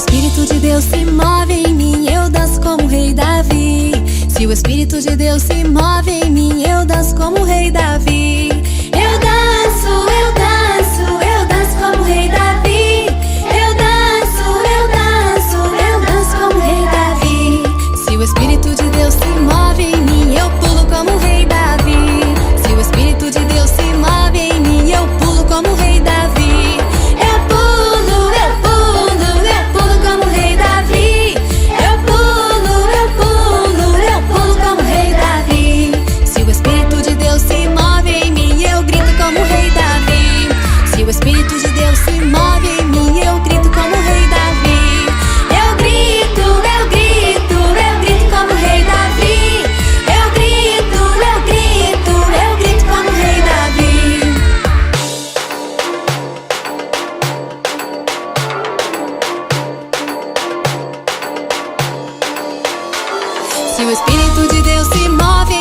Espírito de Deus se move em mim, eu danço como o rei Davi. Se o Espírito de Deus se move em mim, eu danço como o rei Davi. Eu danço, eu danço, eu danço como o rei Davi. Eu danço, eu danço, eu danço como o rei Davi. Se o Espírito de Deus se move em mim, eu pulo como o rei Davi. Se o Espírito de Deus se move em mim, eu pulo como o rei Davi. Eu pulo, eu pulo, eu pulo como o rei Davi. Eu pulo, eu pulo, eu pulo como o rei Davi. Se o Espírito de Deus se move em mim, eu grito como o rei Davi. Se o Espírito de Deus se move em mim, eu grito como o rei Davi. Eu grito, eu grito, eu grito como o rei Davi. Eu grito, eu grito, eu grito como o rei Davi. Se o Espírito de Deus se move